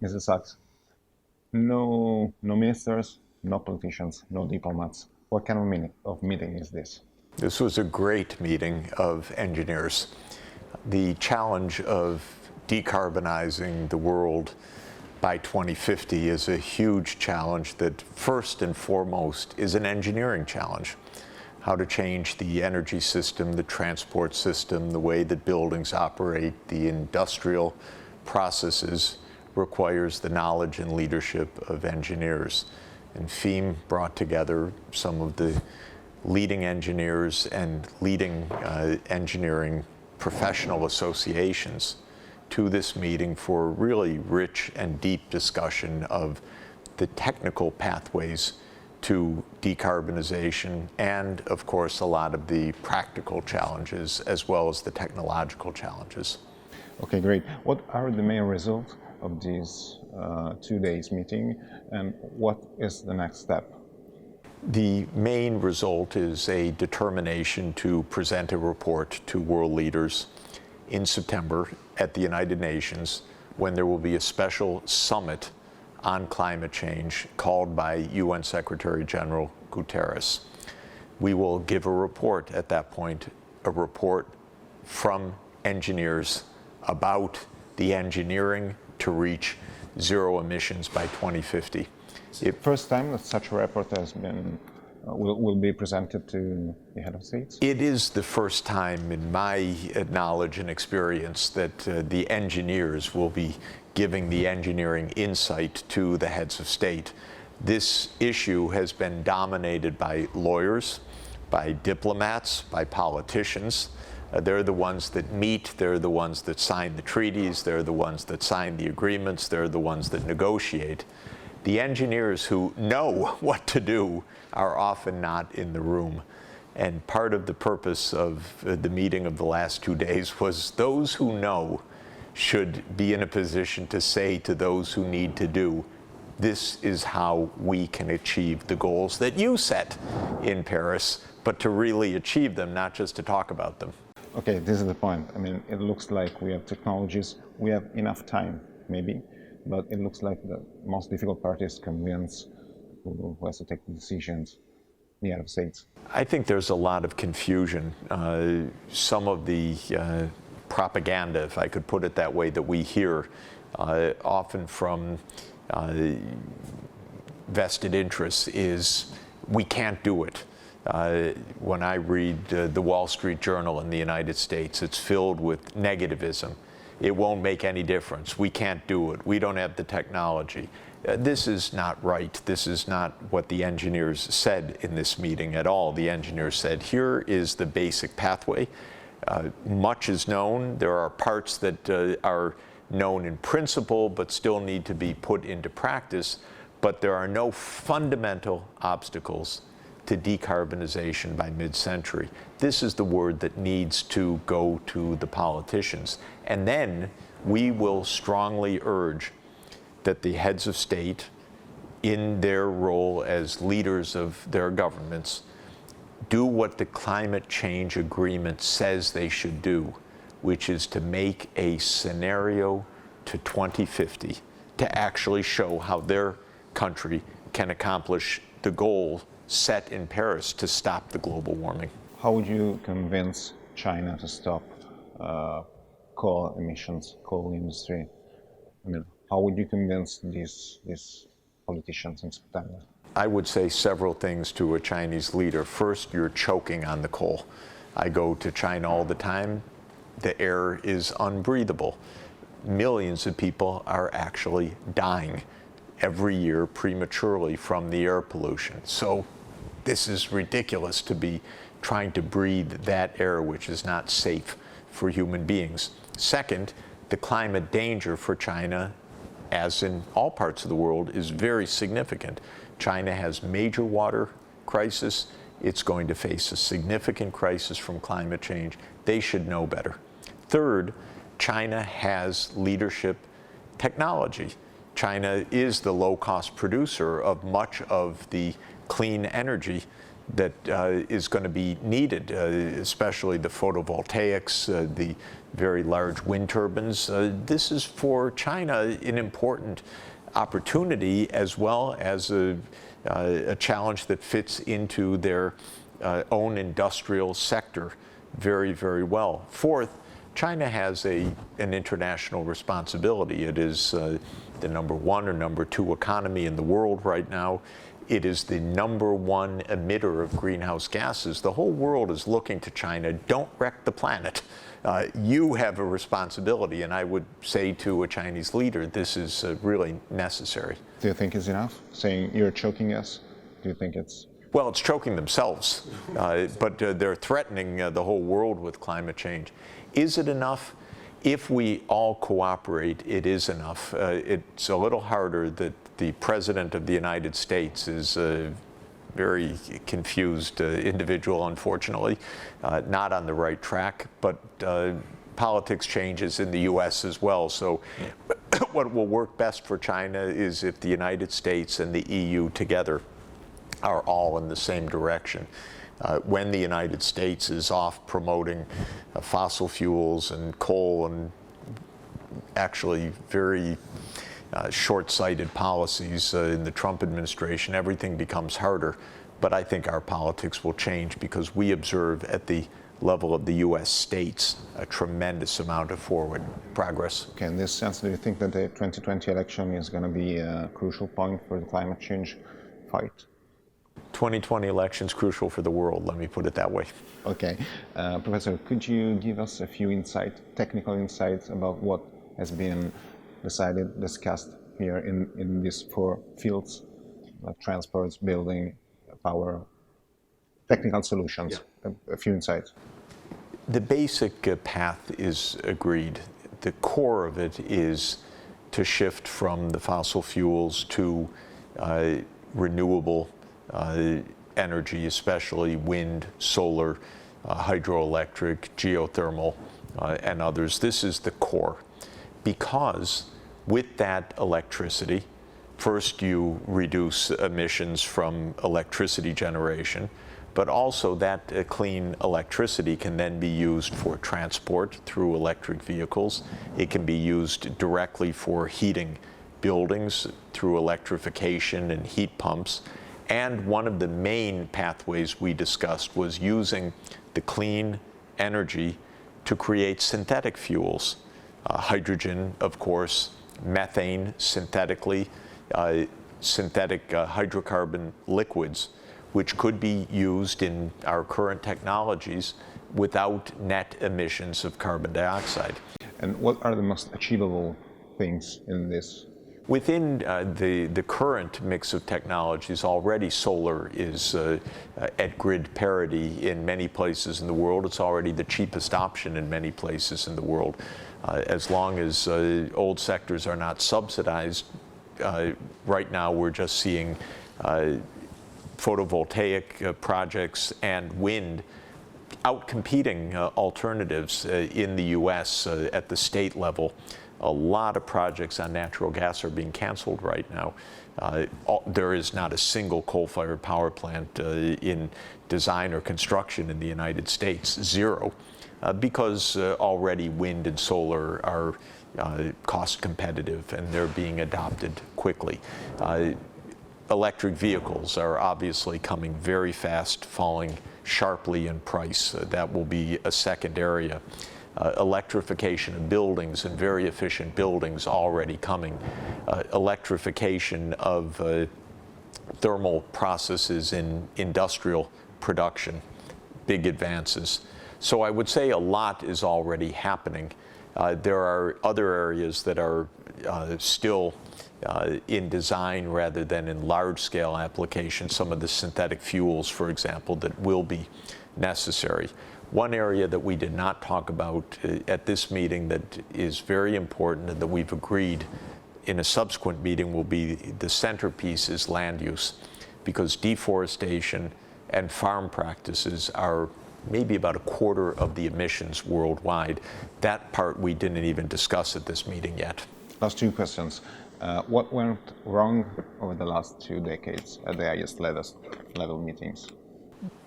Mrs. Sachs, no ministers, no politicians, no diplomats. What kind of meeting is this? This was a great meeting of engineers. The challenge of decarbonizing the world by 2050 is a huge challenge that first and foremost is an engineering challenge. How to change the energy system, the transport system, the way that buildings operate, the industrial processes requires the knowledge and leadership of engineers. And FEAM brought together some of the leading engineers and leading engineering professional associations to this meeting for really rich and deep discussion of the technical pathways to decarbonization and, of course, a lot of the practical challenges as well as the technological challenges. Okay, great. What are the main results of this 2 days meeting, and what is the next step? The main result is a determination to present a report to world leaders in September at the United Nations, when there will be a special summit on climate change called by UN Secretary General Guterres. We will give a report at that point, a report from engineers about the engineering to reach zero emissions by 2050. First time that such a report has been will be presented to the head of states? It is the first time in my knowledge and experience that the engineers will be giving the engineering insight to the heads of state. This issue has been dominated by lawyers, by diplomats, by politicians. They're the ones that meet, they're the ones that sign the treaties, they're the ones that sign the agreements, they're the ones that negotiate. The engineers who know what to do are often not in the room. And part of the purpose of the meeting of the last 2 days was those who know should be in a position to say to those who need to do, this is how we can achieve the goals that you set in Paris, but to really achieve them, not just to talk about them. Okay, this is the point. I mean, it looks like we have technologies, we have enough time, maybe, but it looks like the most difficult part is convince who has to take the decisions, the United States. I think there's a lot of confusion. Some of the propaganda, if I could put it that way, that we hear often from vested interests is we can't do it. When I read the Wall Street Journal in the United States, it's filled with negativism. It won't make any difference. We can't do it. We don't have the technology. This is not right. This is not what the engineers said in this meeting at all. The engineers said, here is the basic pathway. Much is known. There are parts that are known in principle but still need to be put into practice. But there are no fundamental obstacles to decarbonization by mid-century. This is the word that needs to go to the politicians. And then we will strongly urge that the heads of state, in their role as leaders of their governments, do what the climate change agreement says they should do, which is to make a scenario to 2050 to actually show how their country can accomplish the goal set in Paris to stop the global warming. How would you convince China to stop coal emissions, coal industry? I mean, how would you convince these politicians in September? I would say several things to a Chinese leader. First, you're choking on the coal. I go to China all the time. The air is unbreathable. Millions of people are actually dying every year prematurely from the air pollution. So this is ridiculous to be trying to breathe that air which is not safe for human beings. Second, the climate danger for China, as in all parts of the world, is very significant. China has major water crisis. It's going to face a significant crisis from climate change. They should know better. Third, China has leadership technology. China is the low-cost producer of much of the clean energy that is going to be needed, especially the photovoltaics, the very large wind turbines. This is for China an important opportunity as well as a challenge that fits into their own industrial sector very, very well. Fourth, China has an international responsibility. It is the #1 or #2 economy in the world right now. It is the #1 emitter of greenhouse gases. The whole world is looking to China. Don't wreck the planet. You have a responsibility, and I would say to a Chinese leader, this is really necessary. Do you think it's enough? Saying you're choking us? Do you think it's... Well, it's choking themselves, but they're threatening the whole world with climate change. Is it enough? If we all cooperate, it is enough. It's a little harder that the President of the United States is a very confused individual, unfortunately, not on the right track, but politics changes in the U.S. as well. So what will work best for China is if the United States and the EU together are all in the same direction. When the United States is off promoting fossil fuels and coal and actually very short-sighted policies in the Trump administration, everything becomes harder. But I think our politics will change because we observe at the level of the U.S. states a tremendous amount of forward progress. Okay, in this sense, do you think that the 2020 election is going to be a crucial point for the climate change fight? 2020 election's crucial for the world, let me put it that way. Okay. Professor, could you give us a few technical insights about what has been decided, discussed here in these 4 fields, like transports, building, power, technical solutions? Yeah. A few insights. The basic path is agreed. The core of it is to shift from the fossil fuels to renewable energy, especially wind, solar, hydroelectric, geothermal, and others. This is the core. Because with that electricity, first you reduce emissions from electricity generation, but also that clean electricity can then be used for transport through electric vehicles. It can be used directly for heating buildings through electrification and heat pumps. And one of the main pathways we discussed was using the clean energy to create synthetic fuels. Hydrogen, of course, methane synthetically, synthetic hydrocarbon liquids, which could be used in our current technologies without net emissions of carbon dioxide. And what are the most achievable things in this? Within the current mix of technologies, already solar is at grid parity in many places in the world. It's already the cheapest option in many places in the world. As long as old sectors are not subsidized, right now we're just seeing photovoltaic projects and wind outcompeting alternatives in the U.S. At the state level. A lot of projects on natural gas are being canceled right now. There is not a single coal-fired power plant in design or construction in the United States, zero, because already wind and solar are cost competitive and they're being adopted quickly. Electric vehicles are obviously coming very fast, falling sharply in price. That will be a second area. Electrification of buildings and very efficient buildings already coming. Electrification of thermal processes in industrial production, big advances. So I would say a lot is already happening. There are other areas that are still in design rather than in large-scale application, some of the synthetic fuels, for example, that will be necessary. One area that we did not talk about at this meeting that is very important and that we've agreed in a subsequent meeting will be the centerpiece is land use, because deforestation and farm practices are maybe about a quarter of the emissions worldwide. That part we didn't even discuss at this meeting yet. Last 2 questions. What went wrong over the last 2 decades at the highest level meetings?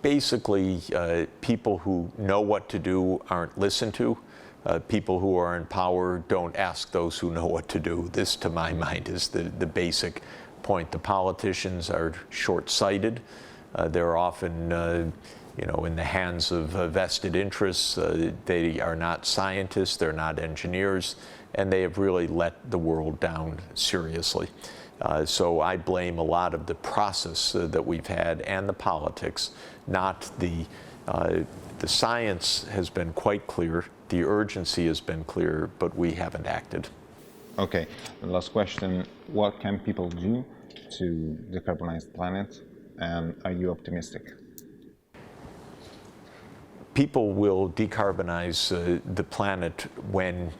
Basically, people who know what to do aren't listened to. People who are in power don't ask those who know what to do. This, to my mind, is the basic point. The politicians are short-sighted. They're often in the hands of vested interests. They are not scientists, they're not engineers, and they have really let the world down seriously. So I blame a lot of the process that we've had and the politics, not the science has been quite clear, the urgency has been clear, but we haven't acted. Okay, the last question, what can people do to decarbonize the planet, and are you optimistic? People will decarbonize the planet when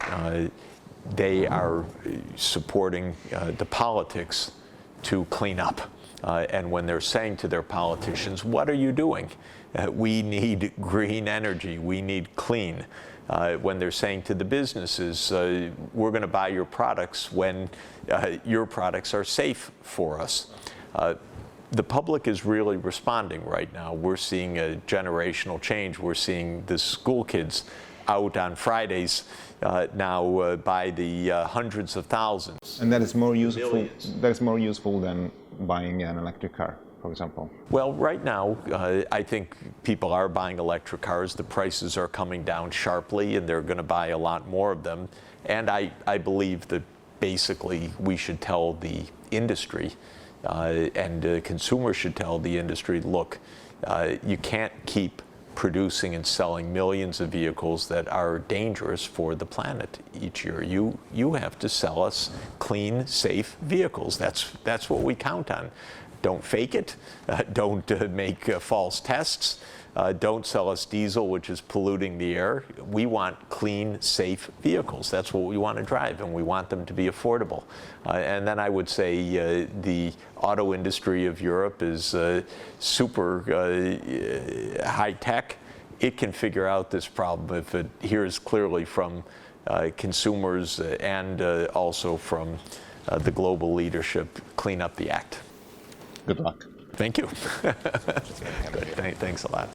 they are supporting the politics to clean up. And when they're saying to their politicians, what are you doing? We need green energy, we need clean. When they're saying to the businesses, we're going to buy your products when your products are safe for us. The public is really responding right now. We're seeing a generational change. We're seeing the school kids out on Fridays now by the hundreds of thousands. And that is more useful. Millions. That is more useful than buying an electric car, for example. Well, right now, I think people are buying electric cars. The prices are coming down sharply, and they're going to buy a lot more of them. And I believe that basically we should tell the industry and consumers should tell the industry, look, you can't keep producing and selling millions of vehicles that are dangerous for the planet each year. You have to sell us clean, safe vehicles. That's what we count on. Don't fake it. Don't make false tests. Don't sell us diesel, which is polluting the air. We want clean, safe vehicles. That's what we want to drive, and we want them to be affordable. And then I would say the auto industry of Europe is super high-tech. It can figure out this problem if it hears clearly from consumers and also from the global leadership. Clean up the act. Good luck. Thank you. Good. Thanks a lot.